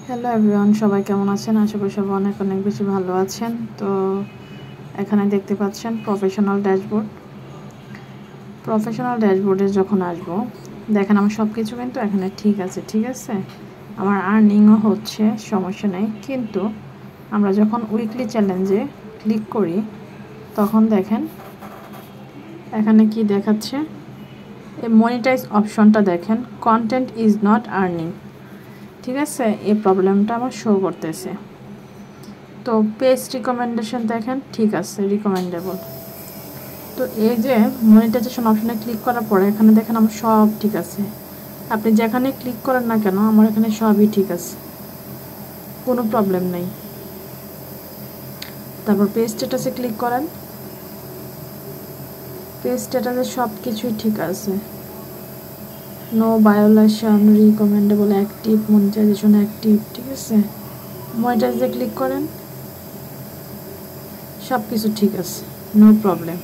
Hello everyone, সবাই কেমন আছেন? আশা করি সবাই অনেক অনেক বেশি ভালো আছেন। তো এখানে দেখতে পাচ্ছেন প্রফেশনাল ড্যাশবোর্ডে যখন আসবো, দেখেন আমার সব কিছু কিন্তু এখানে ঠিক আছে। আমার আর্নিংও হচ্ছে, সমস্যা নেই। কিন্তু আমরা যখন উইকলি চ্যালেঞ্জে ক্লিক করি তখন দেখেন এখানে কি দেখাচ্ছে, এই মনিটাইজ অপশনটা দেখেন, কন্টেন্ট ইজ নট আর্নিং। ঠিক আছে, এই প্রবলেমটা আমার শো করতেছে। তো পেজ রিকমেন্ডেশন দেখেন ঠিক আছে, রিকমেন্ডেবল। তো এই যে মনিটাইজেশন অপশনে ক্লিক করার পরে এখানে দেখেন আমার সব ঠিক আছে। আপনি যেখানে ক্লিক করেন না কেন আমার এখানে সবই ঠিক আছে, কোনো প্রবলেম নেই। তারপর পেজ স্ট্যাটাসে ক্লিক করেন, পেজ স্ট্যাটাসে সব কিছুই ঠিক আছে, no violation, recommendable, active, monetisation active. ঠিক আছে, মনিটাইজে ক্লিক করেন, সব কিছু ঠিক আছে, নো প্রবলেম।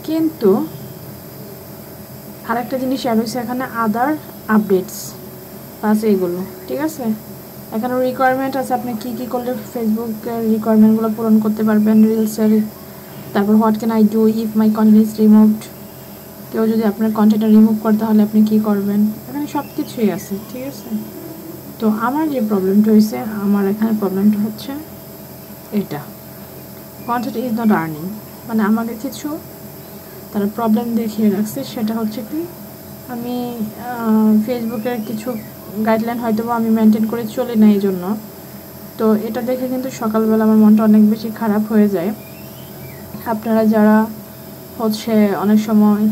কিন্তু আরেকটা জিনিস অ্যাড হয়েছে এখানে, আদার আপডেটস প্লাস এইগুলো। ঠিক আছে, এখানে রিকোয়ারমেন্ট আছে, আপনি কী কী করলে ফেসবুকের রিকোয়ারমেন্টগুলো পূরণ করতে পারবেন, রিলসের। তারপর what can I do if my content is removed, কেউ যদি আপনার কন্টেন্টটা রিমুভ করে তাহলে আপনি কী করবেন, এখানে সব কিছুই আছে। ঠিক আছে, তো আমার যে প্রবলেমটা হয়েছে, আমার এখানে প্রবলেমটা হচ্ছে এটা, কন্টেন্ট ইজ নট আর্নিং। মানে আমাকে কিছু তারা প্রবলেম দেখিয়ে রাখছে, সেটা হচ্ছে কি, আমি ফেসবুকের কিছু গাইডলাইন হয়তো আমি মেনটেন করে চলি না এই জন্য। তো এটা দেখে কিন্তু সকালবেলা আমার মনটা অনেক বেশি খারাপ হয়ে যায়। আপনারা যারা হচ্ছে অনেক সময়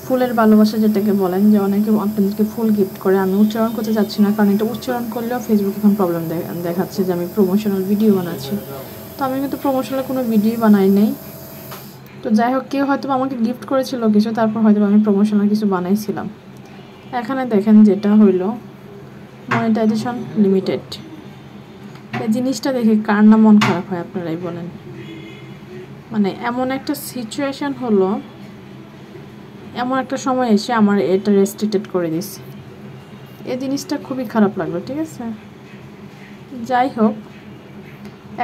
ফুলের ভালোবাসা যেটাকে বলেন, যে অনেকে আপনাদেরকে ফুল গিফট করে, আমি উচ্চারণ করতে চাচ্ছি না কারণ এটা উচ্চারণ করলেও ফেসবুক এখন প্রবলেম দেখাচ্ছে যে আমি প্রমোশনাল ভিডিও বানাচ্ছি। তো আমি কিন্তু প্রমোশনাল কোনো ভিডিও বানাই নেই। তো যাই হোক, কেউ হয়তো আমাকে গিফট করেছিল কিছু, তারপর হয়তো আমি প্রমোশনাল কিছু বানাইছিলাম। এখানে দেখেন যেটা হইল মনিটাইজেশন লিমিটেড, এই জিনিসটা দেখে কার না মন খারাপ হয় আপনারাই বলেন। মানে এমন একটা সিচুয়েশান হলো, এমন একটা সময় এসে আমার এটা রেস্ট্রিক্টেড করে দিছে, এই জিনিসটা খুবই খারাপ লাগলো। ঠিক আছে, যাই হোক,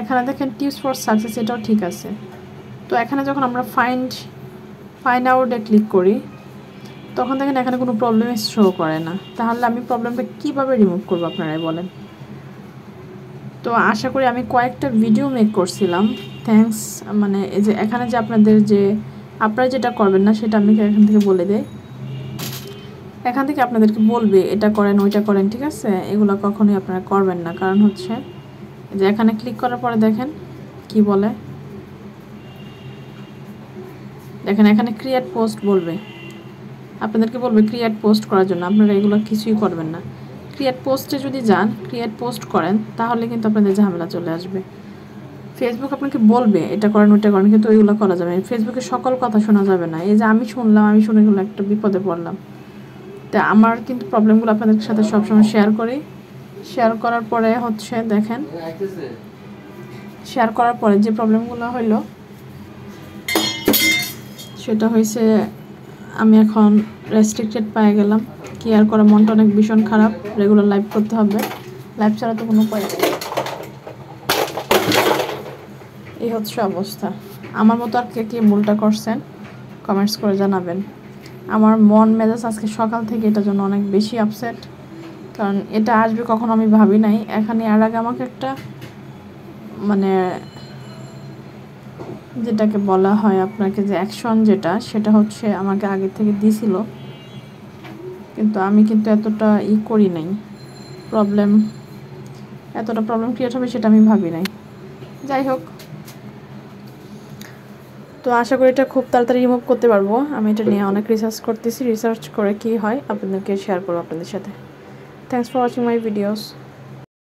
এখানে দেখেন টিপস ফর সাকসেস, এটাও ঠিক আছে। তো এখানে যখন আমরা ফাইন্ড আউটে ক্লিক করি তখন দেখেন এখানে কোনো প্রবলেম শো করে না। তাহলে আমি প্রবলেমটা কীভাবে রিমুভ করবো আপনারাই বলেন। তো আশা করি আমি কয়েকটা ভিডিও মেক করছিলাম, থ্যাঙ্কস। মানে এই যে এখানে যে আপনারা যেটা করবেন না সেটা আমি এখান থেকে বলে দেই, এখান থেকে আপনাদেরকে বলবে এটা করেন ওইটা করেন। ঠিক আছে, এগুলো কখনোই আপনারা করবেন না, কারণ হচ্ছে যে এখানে ক্লিক করার পরে দেখেন কি বলে, দেখেন এখানে ক্রিয়েট পোস্ট বলবে, আপনাদেরকে বলবে ক্রিয়েট পোস্ট করার জন্য। আপনারা এগুলো কিছুই করবেন না। ক্রিয়েট পোস্টে যদি যান, ক্রিয়েট পোস্ট করেন, তাহলে কিন্তু আপনাদের ঝামেলা চলে আসবে। ফেসবুক আপনাকে বলবে এটা করেন ওইটা করেন, কিন্তু ওইগুলো করা যাবে না। ফেসবুকে সকল কথা শোনা যাবে না। এই যে আমি শুনে গেলো একটা বিপদে পড়লাম। তা আমার কিন্তু প্রবলেমগুলো আপনাদের সাথে সবসময় শেয়ার করি। শেয়ার করার পরে হচ্ছে দেখেন, শেয়ার করার পরে যে প্রবলেমগুলো হইলো সেটা হয়েছে, আমি এখন রেস্ট্রিক্টেড পেয়ে গেলাম। কি আর করা, মনটা অনেক ভীষণ খারাপ। রেগুলার লাইভ করতে হবে, লাইভ ছাড়া তো কোনো উপায় নেই। এই হচ্ছে অবস্থা। আমার মতো আর কে কে ভুলটা করছেন কমেন্টস করে জানাবেন। আমার মন মেজাজ আজকে সকাল থেকে এটার জন্য অনেক বেশি আপসেট, কারণ এটা আসবে কখনো আমি ভাবি নাই। এখানে আর আগে আমাকে একটা মানে যেটাকে বলা হয় আপনাকে যে অ্যাকশন, সেটা হচ্ছে আমাকে আগে থেকে দিছিল, কিন্তু আমি কিন্তু এতটা করি নাই। এতটা প্রবলেম ক্রিয়েট হবে সেটা আমি ভাবি নাই। যাই হোক, তো আশা করি এটা খুব তাড়াতাড়ি রিমুভ করতে পারবো। আমি এটা নিয়ে অনেক রিসার্চ করে কি হয় আপনাদেরকে শেয়ার করবো আপনাদের সাথে। Thanks for watching my videos.